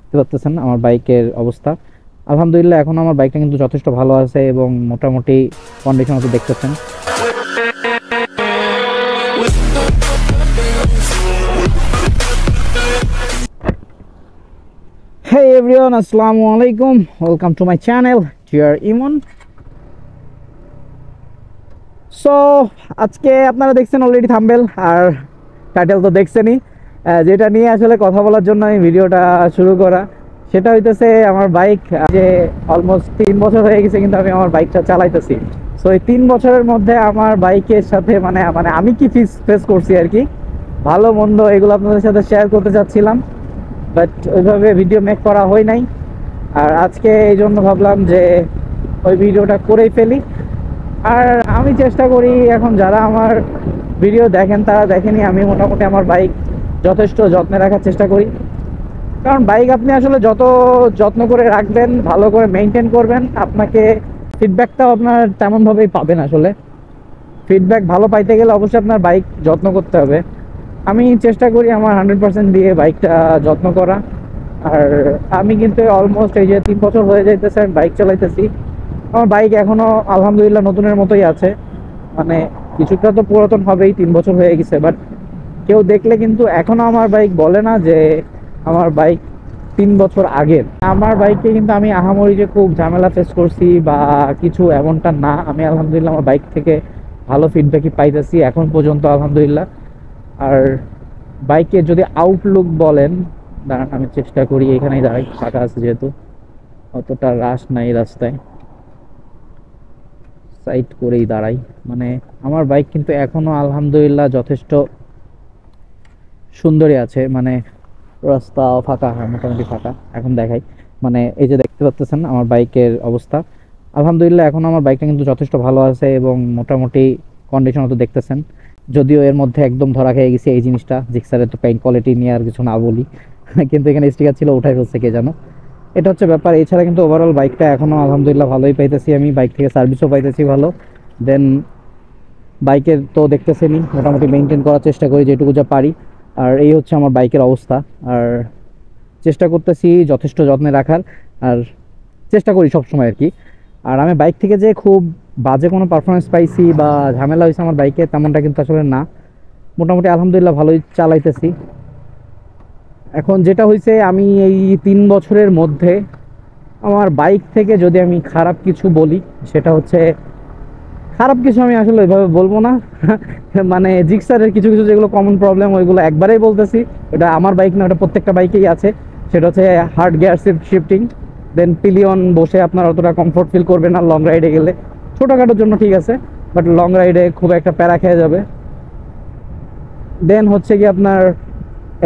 দেখতে পাচ্ছেন আমার বাইকের অবস্থা। আলহামদুলিল্লাহ এখন আমার বাইকটা কিন্তু যথেষ্ট ভালো আছে এবং মোটামুটি কন্ডিশন তো দেখতেছেন। Hey everyone, assalamu alaikum. Welcome to my channel, Dear Iman. So আজকে আপনারা দেখছেন অলরেডি থাম্বনেল আর টাইটেল তো দেখছেনই। যেটা নিয়ে আসলে কথা বলার জন্য এই ভিডিওটা শুরু করা, সেটা হইতেছে আমার বাইক। যে অলমোস্ট 3 বছর হয়ে গেছে কিন্তু আমি আমার বাইকটা চালাইতেছি। সো এই 3 বছরের মধ্যে আমার বাইকের সাথে মানে আমি কি ফেস করছি আর কি, ভালো মন্দ এগুলো আপনাদের সাথে শেয়ার করতে চাচ্ছিলাম, বাট ওইভাবে ভিডিও মেক করা হয় নাই। আর আজকে এই জন্য ভাবলাম যে ওই ভিডিওটা করেই ফেলি। আর আমি চেষ্টা করি, এখন যারা আমার ভিডিও দেখেন তারা দেখেনি, আমি মোটামুটি আমার বাইক যথেষ্ট যত্নে রাখার চেষ্টা করি। কারণ বাইক আপনি আসলে যত যত্ন করে রাখবেন, ভালো করে মেনটেন করবেন, আপনাকে ফিডব্যাকটাও আপনার তেমনভাবেই পাবেন। আসলে ফিডব্যাক ভালো পাইতে গেলে অবশ্যই আপনার বাইক যত্ন করতে হবে। আমি চেষ্টা করি আমার 100% দিয়ে বাইকটা যত্ন করা। আর আমি কিন্তু অলমোস্ট এই যে 3 বছর হয়ে যাইতেছে আমি বাইক চালাইতেছি। আমার বাইক এখনো আলহামদুলিল্লাহ নতুনের মতোই আছে, মানে কিছুটা তো পুরাতন হবেই, 3 বছর হয়ে গেছে। বাট কেউ দেখলে কিন্তু এখনো আমার বাইক বলে না যে আমার বাইক 3 বছর আগের। আমার বাইকে কিন্তু আমি আহামরি যে খুব ঝামেলা ফেস করছি বা কিছু, এমনটা না। আমি আলহামদুলিল্লাহ আমার বাইক থেকে ভালো ফিডব্যাকই পাইতেছি এখন পর্যন্ত আলহামদুলিল্লাহ। আর বাইকের যদি আউটলুক বলেন, দাঁড়ান আমি চেষ্টা করি, এখানেই দাঁড়াই, ফাঁকা আছে যেহেতু, অতটা রাশ নাই রাস্তায়, সাইড করেই দাঁড়াই। মানে আমার বাইক কিন্তু এখনো আলহামদুলিল্লাহ যথেষ্ট সুন্দরই আছে। মানে রাস্তা ফাঁকা, হয় মোটামুটি ফাঁকা। এখন দেখাই, মানে এই যে দেখতে পাচ্ছেন আমার বাইকের অবস্থা। আলহামদুলিল্লাহ এখন আমার বাইকটা কিন্তু যথেষ্ট ভালো আছে এবং মোটামুটি কন্ডিশন তো দেখতেছেন। যদিও এর মধ্যে একদম ধরা খেয়ে গেছি এই জিনিসটা, জিক্সারের তো পেইন্ট কোয়ালিটি নিয়ে আর কিছু না বলি কিন্তু এখানে স্টিকার ছিল, উঠাই ফেলছে কে জানো, এটা হচ্ছে ব্যাপার। এছাড়া কিন্তু ওভারঅল বাইকটা এখনো আলহামদুলিল্লাহ ভালোই পাইতেছি, আমি বাইক থেকে সার্ভিসও পাইতেছি ভালো। দেন বাইকের তো দেখতেছেনই, মোটামুটি মেনটেন করার চেষ্টা করি যেটুকু যা পারি। আর এই হচ্ছে আমার বাইকের অবস্থা। আর চেষ্টা করতেছি যথেষ্ট যত্নে রাখার, আর চেষ্টা করি সবসময় আর কি। আর আমি বাইক থেকে যে খুব বাজে কোনো পারফরমেন্স পাইছি বা ঝামেলা হয়েছে আমার বাইকে, তেমনটা কিন্তু আসলে না। মোটামুটি আলহামদুলিল্লাহ ভালোই চালাইতেছি। এখন যেটা হয়েছে, আমি এই 3 বছরের মধ্যে আমার বাইক থেকে যদি আমি খারাপ কিছু বলি, সেটা হচ্ছে, খারাপ কিছু আমি আসলে ওইভাবে বলবো না মানে জিক্সারের কিছু কিছু যেগুলো কমন প্রবলেম, ওইগুলো একবারেই বলতেছি। এটা আমার বাইক না, ওটা প্রত্যেকটা বাইকেই আছে। সেটা হচ্ছে হার্ড গিয়ার শিফটিং, দেন পিলিয়ন বসে আপনার অতটা কমফোর্ট ফিল করবে না লং রাইডে গেলে। ছোটোখাটোর জন্য ঠিক আছে, বাট লং রাইডে খুব একটা প্যারা খেয়ে যাবে। দেন হচ্ছে কি আপনার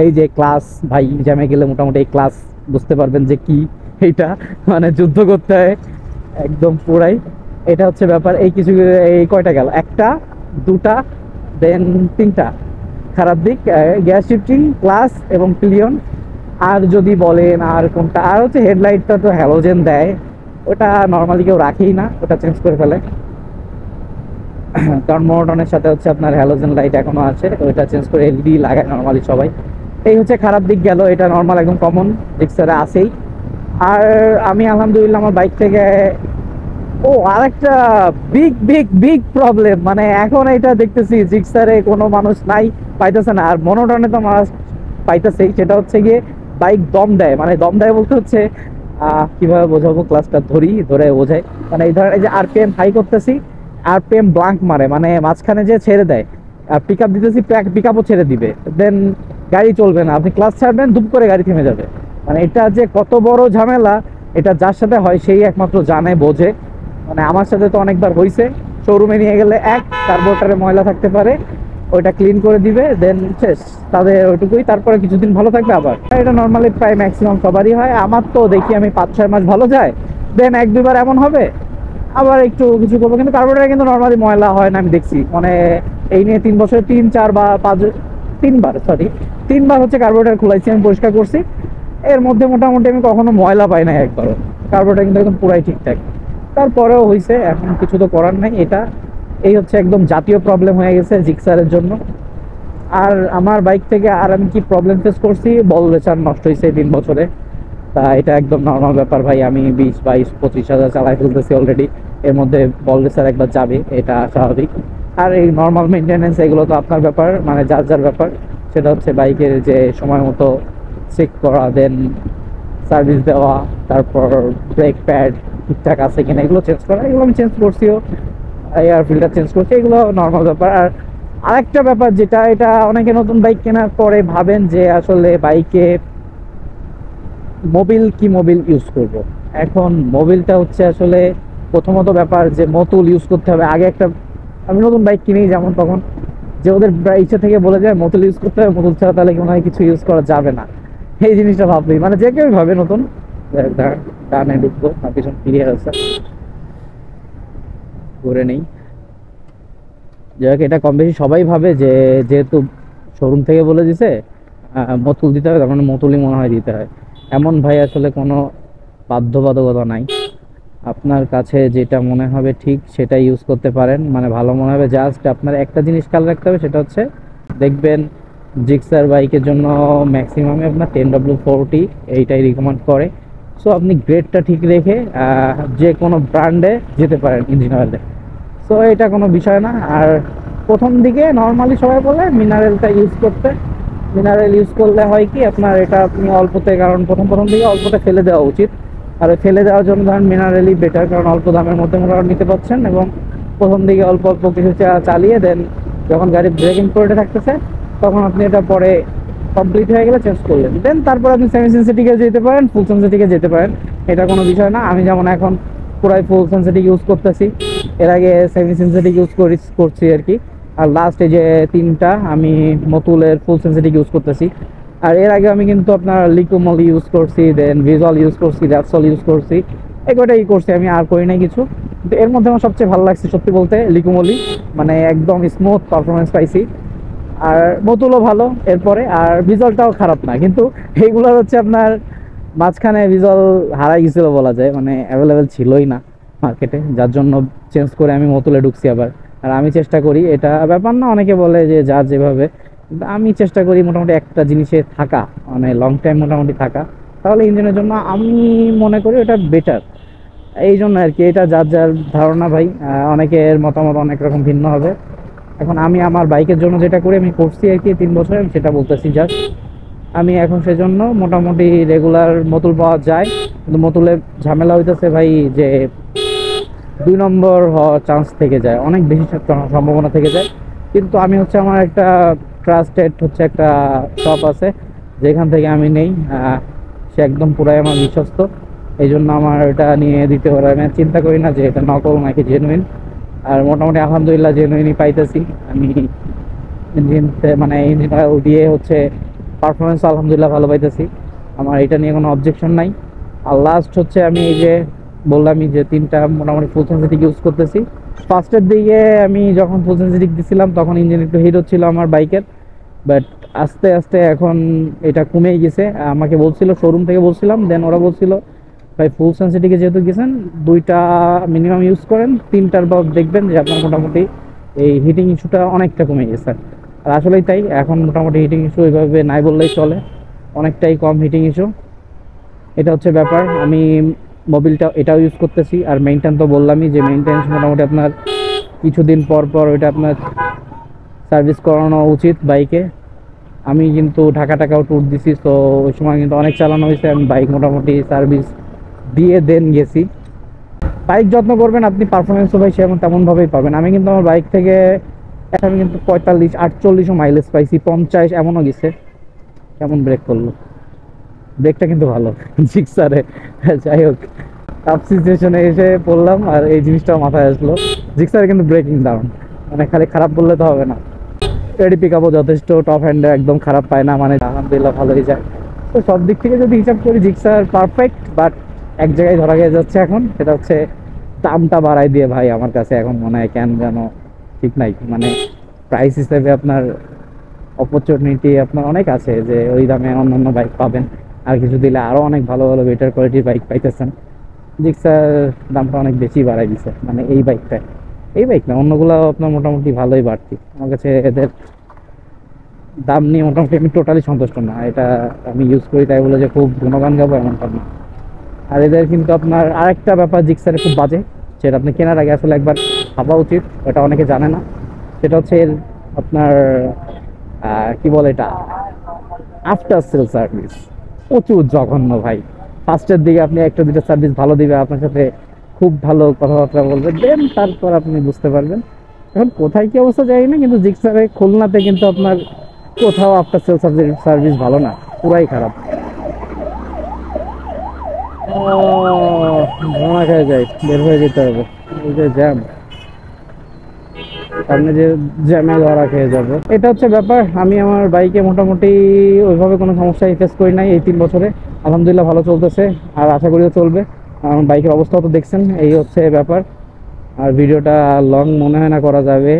এই যে ক্লাস, ভাই জ্যামে গেলে মোটামুটি এই ক্লাস বুঝতে পারবেন যে কি, এইটা মানে যুদ্ধ করতে হয় একদম পুরাই। এটা হচ্ছে ব্যাপার। এই কিছু, এই কয়টা গেল, একটা দুটা দেন তিনটা খারাপ দিক, গ্যাস শিফটিং, ক্লাস এবং পিলিয়ন। আর যদি বলেন আর কোনটা, আর হচ্ছে হেডলাইটটা তো হ্যালোজেন দেয়, ওটা নর্মালি কেউ রাখেই না, ওটা চেঞ্জ করে ফেলে কারণ মোনোটনের সাথে হচ্ছে আপনার হ্যালোজেন লাইট এখনো আছে, ওইটা চেঞ্জ করে এলইডি লাগায় নর্মালি সবাই। এই হচ্ছে খারাপ দিক গেল, এটা নর্মাল একদম কমন জিক্সারে আছেই। আর আমি আলহামদুলিল্লাহ আমার বাইক থেকে, ও আরেকটা বিগ বিগ বিগ প্রবলেম, মানে এখন এটা দেখতেছি জিক্সারে কোনো মানুষ নাই, পাইতেছে না, আর মনোটনে তো মানুষ পাইতেছেই। সেটা হচ্ছে গিয়ে বাইক দম দেয়, মানে দম দেয় বলতে হচ্ছে কিভাবে বোঝাবো, ক্লাসটা ধরে বোঝাই। মানে এই ধরনের, এই যে আরপিএম হাই করতেছি, আরপিএম ব্লাঙ্ক মারে, মানে মাঝখানে যে ছেড়ে দেয়। আর পিক আপ দিতেছি, পিক আপও ছেড়ে দিবে, দেন গাড়ি চলবে না, আপনি ক্লাস ছাড়বেন দুপ করে গাড়ি থেমে যাবে। মানে এটা যে কত বড় ঝামেলা, এটা যার সাথে হয় সেই একমাত্র জানে, বোঝে। মানে আমার সাথে তো অনেকবার হয়েছে, শোরুমে নিয়ে গেলে কার্বোরেটরে ময়লা থাকতে পারে, ওইটা ক্লিন করে দিবে, দেন শেষ তাদের ওইটুকুই। তারপরে কিছুদিন ভালো থাকবে আবার। এটা নর্মালি প্রায় ম্যাক্সিমাম সবারই হয়, আমার তো দেখি আমি 5-6 মাস ভালো যায়, দেন 1-2 বার এমন হবে, আবার একটু কিছু করবো। কিন্তু কার্বোরেটরে কিন্তু নর্মালি ময়লা হয় না, আমি দেখছি। মানে এই নিয়ে 3 বছরে 3-4 বা 5, 3বার হচ্ছে কার্বোরেটর খুলাইছি, আমি পরিষ্কার করছি। এর মধ্যে মোটামুটি আমি কখনো ময়লা পাই না একবারও। কার্বোরেটর কিন্তু একদম পুরাই ঠিকঠাক। তারপরেও হয়েছে, এখন কিছু তো করার নাই। এটা এই হচ্ছে একদম জাতীয় প্রবলেম হয়ে গেছে জিক্সারের জন্য। আর আমার বাইক থেকে আর আমি কি প্রবলেম ফেস করছি, বল রেচার নষ্ট হয়েছে 3 বছরে। তা এটা একদম নর্মাল ব্যাপার ভাই, আমি 20, 22, 25 হাজার চালাই ফেলতেছি অলরেডি। এর মধ্যে বল রেসার একবার যাবে, এটা স্বাভাবিক। আর এই নর্মাল মেনটেনেন্স এগুলো তো আপনার ব্যাপার, মানে যার যার ব্যাপার। সেটা হচ্ছে বাইকের যে সময় মতো চেক করা, দেন সার্ভিস দেওয়া, তারপর ব্রেক প্যাড ঠিকঠাক আছে কিনা এগুলো চেঞ্জ করা, এগুলো আমি চেঞ্জ করছিও। এয়ার ফিল্টার চেঞ্জ করছি, এগুলো নর্মাল ব্যাপার। আর আরেকটা ব্যাপার যেটা, এটা অনেকে নতুন বাইক কেনার পরে ভাবেন যে আসলে বাইকে মোবিল কি মোবিল ইউজ করব। এখন মোবিলটা হচ্ছে আসলে প্রথমত ব্যাপার যে মতুল ইউজ করতে হবে। আগে একটা আমি নতুন বাইক কিনি যেমন, তখন যে ওদের ইচ্ছা থেকে বলে যায় মতুল ইউজ করতে হবে, মতুল ছাড়া তাহলে কোনো কিছু ইউজ করা যাবে না। এই জিনিসটা ভাববেই, মানে যে কেউ ভাবে নতুন। ডানে ঢুকবো না, পিছন ফিরিয়ে আছে করে নেই। যাই হোক, এটা কম বেশি সবাই ভাবে যে যেহেতু শোরুম থেকে বলে দিছে মতুল দিতে হবে, তার মানে মতুলই মনে হয় দিতে হয়। এমন ভাই আসলে কোনো বাধ্যবাধকতা নাই। আপনার কাছে যেটা মনে হবে ঠিক সেটা ইউজ করতে পারেন, মানে ভালো মনে হবে। জাস্ট আপনার একটা জিনিস খেয়াল রাখতে হবে, সেটা হচ্ছে দেখবেন জিক্সার বাইকের জন্য ম্যাক্সিমামে আপনার 10W40 এইটাই রিকমেন্ড করে। সো আপনি গ্রেডটা ঠিক রেখে যে কোনো ব্র্যান্ডে যেতে পারেন ইঞ্জিন অয়েলে। সো এটা কোনো বিষয় না। আর প্রথম দিকে নর্মালি সবাই বলে মিনারেলটা ইউজ করতে। মিনারেল ইউজ করলে হয় কি আপনার, এটা আপনি অল্পতে, কারণ প্রথম প্রথম দিকে অল্পতে ফেলে দেওয়া উচিত। আর ওই ফেলে দেওয়ার জন্য ধরেন মিনারেলই বেটার, কারণ অল্প দামের মধ্যে মোটামুটি নিতে পারছেন। এবং প্রথম দিকে অল্প অল্প কিছু চালিয়ে দেন যখন গাড়ি ব্রেকিং করে থাকতেছে, তখন আপনি এটা পরে কমপ্লিট হয়ে গেলে চেঞ্জ করলেন। দেন তারপর আপনি সেমি সেন্সিটিভে যেতে পারেন, ফুল সেন্সিটিভে যেতে পারেন। এটা কোনো বিষয় না। আমি যেমন এখন পুরাই ফুল সেন্সিটিভ ইউজ করতেছি, এর আগে সেমি সেন্সিটিভ ইউজ করছি আর কি। আর লাস্ট এই যে তিনটা আমি মতুলের ফুল সেন্সিটিভ ইউজ করতেছি। আর এর আগে আমি কিন্তু আপনার লিকুমল ইউজ করছি, দেন ভিজুয়াল ইউজ করছি, র্যাপসল ইউজ করছি, এগুলোই করছি আমি, আর করি নাই কিছু। কিন্তু এর মধ্যে আমার সবচেয়ে ভালো লাগছে সত্যি বলতে লিকুমলি, মানে একদম স্মুথ পারফরমেন্স পাইছি। আর মতুলও ভালো এরপরে, আর ভিজুয়ালটাও খারাপ না। কিন্তু এইগুলো হচ্ছে আপনার মাঝখানে ভিজুয়াল হারাই গেছিল বলা যায়, মানে অ্যাভেলেবেল ছিলই না মার্কেটে, যার জন্য চেঞ্জ করে আমি মতুলে ঢুকছি আবার। আর আমি চেষ্টা করি, এটা ব্যাপার না, অনেকে বলে যে যার যেভাবে, কিন্তু আমি চেষ্টা করি মোটামুটি একটা জিনিসে থাকা, মানে লং টাইম মোটামুটি থাকা, তাহলে ইঞ্জিনের জন্য আমি মনে করি এটা বেটার। এই জন্য আর কি, এটা যার যার ধারণা ভাই, অনেকের মতামত অনেক রকম ভিন্ন হবে। এখন আমি আমার বাইকের জন্য যেটা করি, আমি করছি আর কি 3 বছর, আমি সেটা বলতেছি জাস্ট। আমি এখন সেজন্য মোটামুটি রেগুলার মতুল পাওয়া যায়, কিন্তু মতুলের ঝামেলা হইতেছে ভাই যে 2 নম্বর হওয়ার চান্স থেকে যায়, অনেক বেশি সম্ভাবনা থেকে যায়। কিন্তু আমি হচ্ছে আমার একটা ট্রাস্টেড হচ্ছে একটা শপ আছে যেখান থেকে আমি নেই, সে একদম পুরাই আমার বিশ্বস্ত। এই জন্য আমার এটা নিয়ে দিতে পারে, আমি আর চিন্তা করি না যে এটা নকল নাকি জেনুইন। আর মোটামুটি আলহামদুলিল্লাহ জেনুইনই পাইতেছি আমি। ইঞ্জিন মানে ইঞ্জিন অয়েল দিয়ে হচ্ছে পারফরমেন্স আলহামদুলিল্লাহ ভালো পাইতেছি, আমার এটা নিয়ে কোনো অবজেকশন নাই। আর লাস্ট হচ্ছে আমি এই যে বললামই যে তিনটা মোটামুটি ফুল সেন্সিটিভ ইউজ করতেছি। ফার্স্টের দিকে আমি যখন ফুল সেন্সিটিভ দিছিলাম তখন ইঞ্জিন একটু হিট হচ্ছিল আমার বাইকের, বাট আস্তে আস্তে এখন এটা কমেই গেছে। আমাকে বলছিল শোরুম থেকে বলছিলাম, দেন ওরা বলছিল ভাই ফুল সেন্সিটিভে যেহেতু গেছেন 2টা মিনিমাম ইউজ করেন, 3টার পর দেখবেন যে আপনার মোটামুটি এই হিটিং ইস্যুটা অনেকটা কমে গেছে। আর আসলেই তাই, এখন মোটামুটি হিটিং ইস্যু ওইভাবে নাই বললেই চলে, অনেকটাই কম হিটিং ইস্যু। এটা হচ্ছে ব্যাপার। আমি মোবিলটা এটাও ইউজ করতেছি। আর মেইনটেন তো বললামই যে মেইনটেন্স মোটামুটি আপনার কিছুদিন পর পর ওইটা আপনার সার্ভিস করানো উচিত বাইকে। আমি কিন্তু ঢাকা টাকাও ট্যুর দিছি, তো ওই সময় কিন্তু অনেক চালানো হয়েছে, আমি বাইক মোটামুটি সার্ভিস দিয়ে দেন গেছি। বাইক যত্ন করবেন আপনি, পারফরমেন্সও ভাই সেমন তেমনভাবেই পাবেন। আমি কিন্তু আমার বাইক থেকে আমি কিন্তু 45-48ও মাইলেজ পাইছি, 50 এমনও গেছে। কেমন ব্রেক করলো, ব্রেকটা কিন্তু ভালো জিক্সারে। যাই হোক, টাফ সিচুয়েশনে এসে পড়লাম আর এই জিনিসটাও মাথায় আসলো, জিক্সারে কিন্তু ব্রেকিং দারুন, মানে খালি খারাপ বললে তো হবে না। এডি পিক আপও যথেষ্ট টপ হ্যান্ডে, একদম খারাপ পায় না, মানে আলহামদুলিল্লাহ ভালোই যায়। তো সব দিক থেকে যদি হিসাব করি জিক্সার পারফেক্ট, বাট এক জায়গায় ধরা গিয়ে যাচ্ছে এখন, সেটা হচ্ছে দামটা বাড়াই দিয়ে ভাই আমার কাছে এখন মনে হয় কেন যেন ঠিক নাই। মানে প্রাইস হিসেবে আপনার অপরচুনিটি আপনার অনেক আছে যে ওই দামে অন্যান্য বাইক পাবেন, আর কিছু দিলে আরও অনেক ভালো ভালো বেটার কোয়ালিটির বাইক পাইতেছেন। জিক্সার দামটা অনেক বেশি বাড়াই দিছে, মানে এই বাইকটা, এই বাইক না অন্যগুলো আপনার মোটামুটি ভালোই বাড়তি আমার কাছে। এদের দাম নিয়ে মোটামুটি আমি টোটালি সন্তুষ্ট না। এটা আমি ইউজ করি তাই বলে যে খুব গুণগান গাবো এমনটা না। আর এদের কিন্তু আপনার আরেকটা ব্যাপার জিক্সারে খুব বাজে, সেটা আপনি কেনার আগে আসলে একবার ভাবা উচিত, এটা অনেকে জানে না। সেটা হচ্ছে এর আপনার কি বলে এটা, আফটার সেল সার্ভিস প্রচুর জঘন্য ভাই। ফার্স্টের দিকে আপনি একটা দুটো সার্ভিস ভালো দিবে, আপনার সাথে খুব ভালো কথাবার্তা বলবে, দেন তারপর আপনি বুঝতে পারবেন। এখন কোথায় কি অবস্থা জানি না, কিন্তু জিক্সারে খুলনাতে কিন্তু আপনার কোথাও আফটার সেল সার্ভিস ভালো না, পুরাই খারাপ। ধোঁয়া খেয়ে যায়, বের হয়ে যেতে হবে। এই যে জ্যাম, সামনে যে জ্যামে ধরা খেয়ে যাবে, এটা হচ্ছে ব্যাপার। আমি আমার বাইকে মোটামুটি ওইভাবে কোনো সমস্যাই ফেস করি নাই এই 3 বছরে, আলহামদুলিল্লাহ ভালো চলতেছে, আর আশা করিও চলবে। আমার বাইকের অবস্থাও তো দেখছেন, এই হচ্ছে ব্যাপার। আর ভিডিওটা লং মনে হয় না করা যাবে।